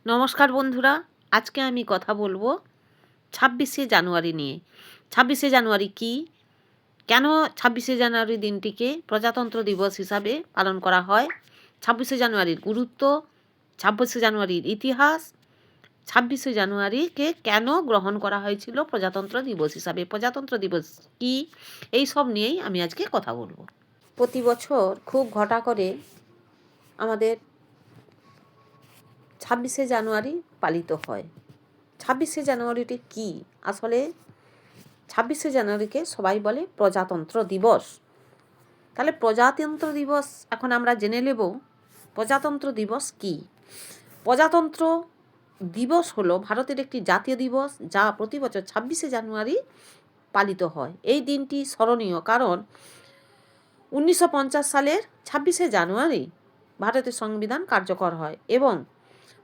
নমস্কার বন্ধুরা, আজকে আমি কথা বলবো ২৬শে জানুয়ারি নিয়ে। ২৬শে জানুয়ারি কি? কেন ২৬শে জানুয়ারি দিনটিকে প্রজাতন্ত্র দিবস হিসাবে পালন করা হয়? ২৬শে জানুয়ারির গুরুত্ব, ২৬শে জানুয়ারির ইতিহাস, ২৬শে জানুয়ারিকে কেন গ্রহণ করা হয়েছিল প্রজাতন্ত্র দিবস হিসাবে? প্রজাতন্ত্র দিবস কি? এই সব নিয়েই আমি আজকে কথা বলবো। প্রতি বছর খুব ঘটা করে আমাদের ২৬শে জানুয়ারি পালিত হয়। ২৬শে জানুয়ারিটি কি? আসলে ২৬শে জানুয়ারিকে সবাই বলে প্রজাতন্ত্র দিবস। তাহলে প্রজাতন্ত্র দিবস এখন আমরা জেনে নেব প্রজাতন্ত্র দিবস কি। প্রজাতন্ত্র দিবস হলো ভারতের একটি জাতীয় দিবস যা প্রতি বছর ২৬শে জানুয়ারি পালিত হয়। এই দিনটি স্মরণীয় কারণ ১৯৫০ সালের ২৬শে জানুয়ারি ভারতের সংবিধান কার্যকর হয় এবং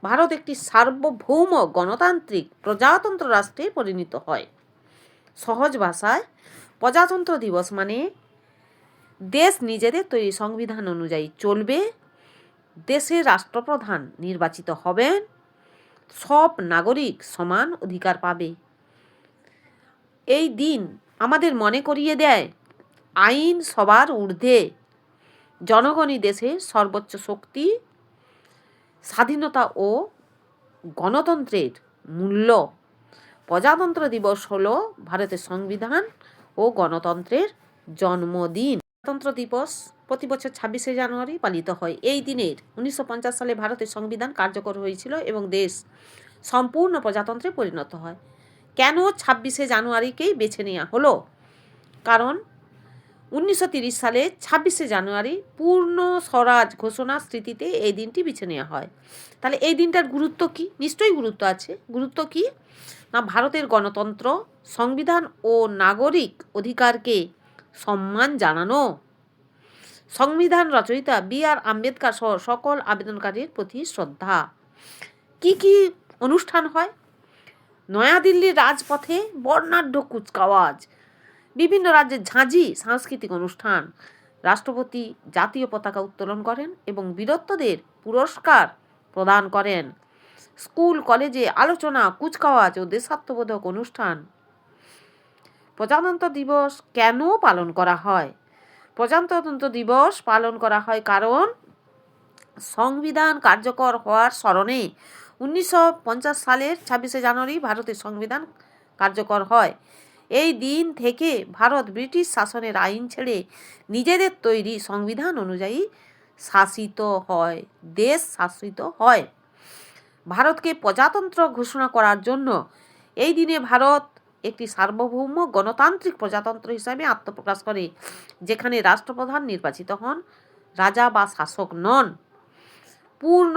ভারত একটি সার্বভৌম গণতান্ত্রিক প্রজাতন্ত্র রাষ্ট্রে পরিণত হয়। সহজ ভাষায় প্রজাতন্ত্র দিবস মানে দেশ নিজেদের তৈরি সংবিধান অনুযায়ী চলবে, দেশের রাষ্ট্রপ্রধান নির্বাচিত হবেন, সব নাগরিক সমান অধিকার পাবে। এই দিন আমাদের মনে করিয়ে দেয় আইন সবার ঊর্ধ্বে, জনগণই দেশের সর্বোচ্চ শক্তি, স্বাধীনতা ও গণতন্ত্রের মূল্য। প্রজাতন্ত্র দিবস হলো ভারতের সংবিধান ও গণতন্ত্রের জন্মদিন। প্রজাতন্ত্র দিবস প্রতি বছর ২৬শে জানুয়ারি পালিত হয়। এই দিনের ১৯৫০ সালে ভারতের সংবিধান কার্যকর হয়েছিল এবং দেশ সম্পূর্ণ প্রজাতন্ত্রে পরিণত হয়। কেন ২৬শে জানুয়ারিকেই বেছে নেওয়া হলো? কারণ ১৯৩০ সালে ২৬শে জানুয়ারি পূর্ণ স্বরাজ ঘোষণার স্মৃতিতে এই দিনটি বেছে নেওয়া হয়। তাহলে এই দিনটার গুরুত্ব কি? নিশ্চয়ই গুরুত্ব আছে। গুরুত্ব কি না, ভারতের গণতন্ত্র, সংবিধান ও নাগরিক অধিকারকে সম্মান জানানো, সংবিধান রচয়িতা বি.আর. আম্বেদকর সহ সকল আবেদনকারীর প্রতি শ্রদ্ধা। কি কি অনুষ্ঠান হয়? নয়াদিল্লির রাজপথে বর্ণাঢ্য কুচকাওয়াজ, বিভিন্ন রাজ্যের ঝাঁঝি সাংস্কৃতিক অনুষ্ঠান, রাষ্ট্রপতি জাতীয় পতাকা উত্তোলন করেন এবং বীরত্বদের পুরস্কার প্রদান করেন, স্কুল কলেজে আলোচনা, কুচকাওয়াজ ও দেশাত্মবোধক অনুষ্ঠান। প্রজাতন্ত্র দিবস কেন পালন করা হয়? প্রজাতন্ত্র দিবস পালন করা হয় কারণ সংবিধান কার্যকর হওয়ার স্মরণে ১৯৫০ সালের ২৬শে জানুয়ারি ভারতের সংবিধান কার্যকর হয়। এই দিন থেকে ভারত ব্রিটিশ শাসনের আইন ছেড়ে নিজেদের তৈরি সংবিধান অনুযায়ী শাসিত হয়, দেশ শাসিত হয়। ভারতকে প্রজাতন্ত্র ঘোষণা করার জন্য এই দিনে ভারত একটি সার্বভৌম গণতান্ত্রিক প্রজাতন্ত্র হিসাবে আত্মপ্রকাশ করে, যেখানে রাষ্ট্রপ্রধান নির্বাচিত হন, রাজা বা শাসক নন। পূর্ণ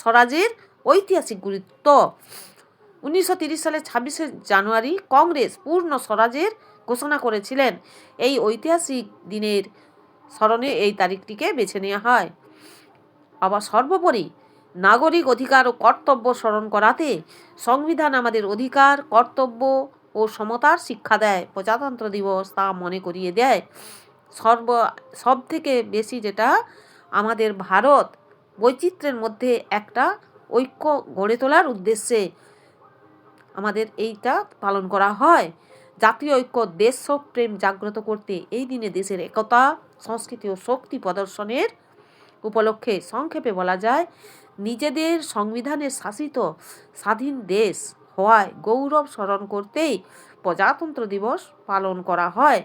স্বরাজের ঐতিহাসিক গুরুত্ব। ১৯৩০ সালে ২৬শে জানুয়ারি কংগ্রেস পূর্ণ স্বরাজের ঘোষণা করেছিলেন। এই ঐতিহাসিক দিনের স্মরণে এই তারিখটিকে বেছে নেওয়া হয়। আবার সর্বোপরি নাগরিক অধিকার ও কর্তব্য স্মরণ করাতে সংবিধান আমাদের অধিকার, কর্তব্য ও সমতার শিক্ষা দেয়। প্রজাতন্ত্র দিবস তা মনে করিয়ে দেয়। সব থেকে বেশি যেটা আমাদের ভারত বৈচিত্র্যের মধ্যে একটা ঐক্য গড়ে তোলার উদ্দেশ্যে আমাদের এইটা পালন করা হয়। জাতীয় ঐক্য, দেশপ্রেম জাগ্রত করতে এই দিনে দেশের একতা, সংস্কৃতি ও শক্তি প্রদর্শনের উপলক্ষে সংক্ষেপে বলা যায়, নিজেদের সংবিধানের শাসিত স্বাধীন দেশ হওয়ায় গৌরব স্মরণ করতেই প্রজাতন্ত্র দিবস পালন করা হয়।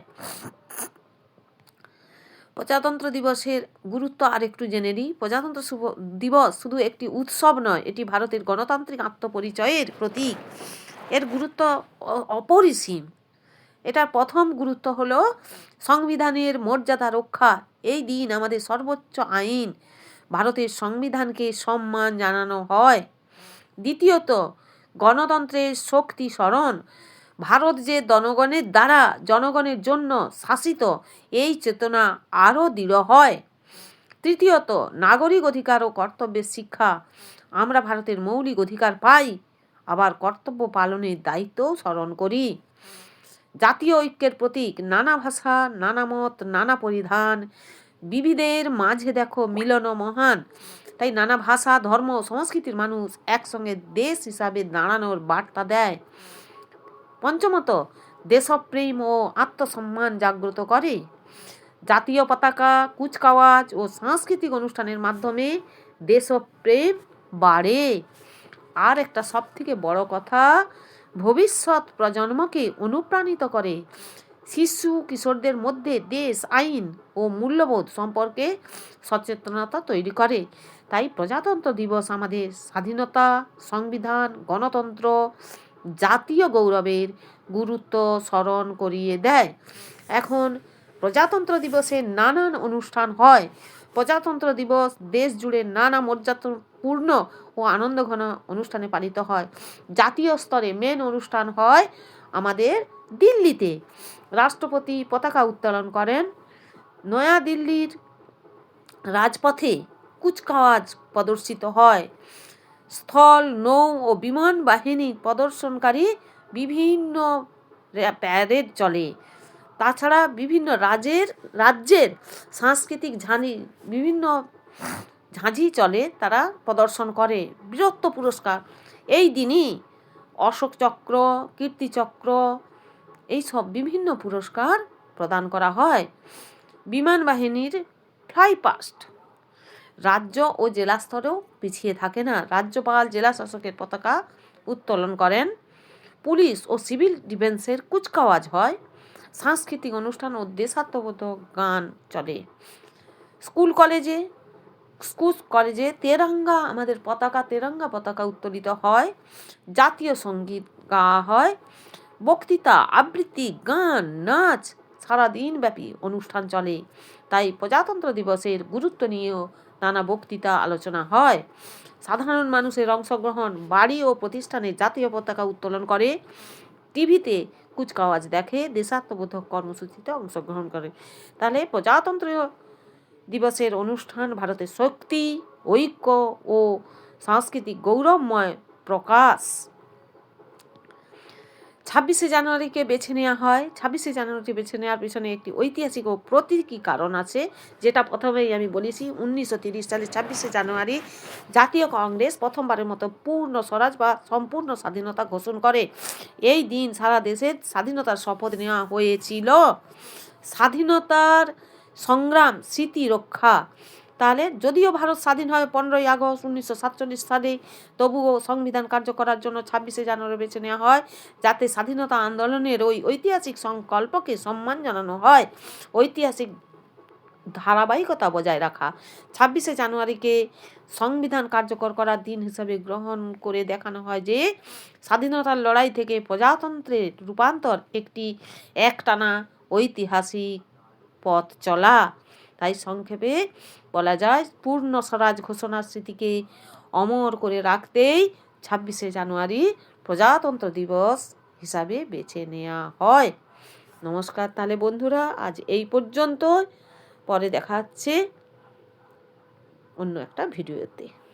প্রজাতন্ত্র দিবসের গুরুত্ব আরেকটু জেনে নিই। প্রজাতন্ত্র দিবস শুধু একটি উৎসব নয়, এটি ভারতের গণতান্ত্রিক আত্মপরিচয়ের প্রতীক। এর গুরুত্ব অপরিসীম। এটার প্রথম গুরুত্ব হলো সংবিধানের মর্যাদা রক্ষা। এই দিন আমাদের সর্বোচ্চ আইন ভারতের সংবিধানকে সম্মান জানানো হয়। দ্বিতীয়ত, গণতন্ত্রের শক্তি স্মরণ। ভারত যে জনগণের দ্বারা জনগণের জন্য শাসিত, এই চেতনা আরও দৃঢ় হয়। তৃতীয়ত, নাগরিক অধিকার ও কর্তব্যের শিক্ষা। আমরা ভারতের মৌলিক অধিকার পাই, আবার কর্তব্য পালনের দায়িত্বও স্মরণ করি। জাতীয় ঐক্যের প্রতীক। নানা ভাষা, নানা মত, নানা পরিধান, বিবিধের মাঝে দেখো মিলন মহান। তাই নানা ভাষা, ধর্ম, সংস্কৃতির মানুষ একসঙ্গে দেশ হিসাবে দাঁড়ানোর বার্তা দেয়। পঞ্চমত, দেশপ্রেম ও আত্মসম্মান জাগ্রত করে। জাতীয় পতাকা, কুচকাওয়াজ ও সাংস্কৃতিক অনুষ্ঠানের মাধ্যমে দেশপ্রেম বাড়ে। আর একটা সবথেকে বড় কথা, ভবিষ্যৎ প্রজন্মকে অনুপ্রাণিত করে। শিশু কিশোরদের মধ্যে দেশ, আইন ও মূল্যবোধ সম্পর্কে সচেতনতা তৈরি করে। তাই প্রজাতন্ত্র দিবস আমাদের স্বাধীনতা, সংবিধান, গণতন্ত্র, জাতীয় গৌরবের গুরুত্ব স্মরণ করিয়ে দেয়। এখন প্রজাতন্ত্র দিবসে নানান অনুষ্ঠান হয়। প্রজাতন্ত্র দিবস দেশ জুড়ে নানা মর্যাদাপূর্ণ ও আনন্দঘন অনুষ্ঠানে পালিত হয়। জাতীয় স্তরে মেন অনুষ্ঠান হয় আমাদের দিল্লিতে। রাষ্ট্রপতি পতাকা উত্তোলন করেন। নয়াদিল্লির রাজপথে কুচকাওয়াজ প্রদর্শিত হয়। স্থল, নৌ ও বিমান বাহিনী প্রদর্শনকারী বিভিন্ন প্যারেড চলে। তাছাড়া বিভিন্ন রাজ্যের সাংস্কৃতিক বিভিন্ন ঝাঁঝি চলে, তারা প্রদর্শন করে। বীরত্ব পুরস্কার এই দিনই অশোক চক্র, কীর্তিচক্র এইসব বিভিন্ন পুরস্কার প্রদান করা হয়। বিমান বাহিনীর ফ্লাইপাস্ট রাজ্য ও জেলা স্তরেও পিছিয়ে থাকে না। রাজ্যপাল জেলা শাসকের পতাকা উত্তোলন করেন। পুলিশ ও সিভিল ডিফেন্সের কুচকাওয়াজ হয়। সাংস্কৃতিক অনুষ্ঠান ও দেশাত্মবোধক গান চলে। স্কুল কলেজে তেরঙ্গা, আমাদের তেরঙ্গা পতাকা উত্তোলিত হয়। জাতীয় সঙ্গীত গাওয়া হয়। বক্তৃতা, আবৃত্তি, গান, নাচ সারাদিন ব্যাপী অনুষ্ঠান চলে। তাই প্রজাতন্ত্র দিবসের গুরুত্ব নিয়েও নানা বক্তৃতা আলোচনা হয়। সাধারণ মানুষের অংশগ্রহণ, বাড়ি ও প্রতিষ্ঠানে জাতীয় পতাকা উত্তোলন করে, টিভিতে কুচকাওয়াজ দেখে, দেশাত্মবোধক কর্মসূচিতে অংশগ্রহণ করে। তাহলে প্রজাতন্ত্র দিবসের অনুষ্ঠান ভারতের শক্তি, ঐক্য ও সাংস্কৃতিক গৌরবময় প্রকাশ। 26শে জানুয়ারিকে বেছে নেওয়া হয়। 26শে জানুয়ারি বেছে নেওয়ার পিছনে একটি ঐতিহাসিক ও প্রতীকী কারণ আছে, যেটা প্রথমেই আমি বলেছি। 1930 সালে 26শে জানুয়ারি জাতীয় কংগ্রেস প্রথমবারের মতো পূর্ণ স্বরাজ বা সম্পূর্ণ স্বাধীনতা ঘোষণা করে। এই দিন সারা দেশের স্বাধীনতার শপথ নেওয়া হয়েছিল। স্বাধীনতার সংগ্রাম, স্মৃতি রক্ষা। তাহলে যদিও ভারত স্বাধীন হয় 15ই আগস্ট 1947 সালে, তবুও সংবিধান কার্য করার জন্য 26শে জানুয়ারি বেছে নেওয়া হয়, যাতে স্বাধীনতা আন্দোলনের ওই ঐতিহাসিক সংকল্পকে সম্মান জানানো হয়। ঐতিহাসিক ধারাবাহিকতা বজায় রাখা। 26শে জানুয়ারিকে সংবিধান কার্যকর করার দিন হিসেবে গ্রহণ করে দেখানো হয় যে স্বাধীনতার লড়াই থেকে প্রজাতন্ত্রের রূপান্তর একটি একটানা ঐতিহাসিক পথ চলা। তাই সংক্ষেপে বলা যায়, পূর্ণ স্বরাজ ঘোষণার স্মৃতিকে অমর করে রাখতেই 26শে জানুয়ারি প্রজাতন্ত্র দিবস হিসাবে বেছে নেওয়া হয়। নমস্কার। তাহলে বন্ধুরা, আজ এই পর্যন্ত। পরে দেখা হচ্ছে অন্য একটা ভিডিওতে।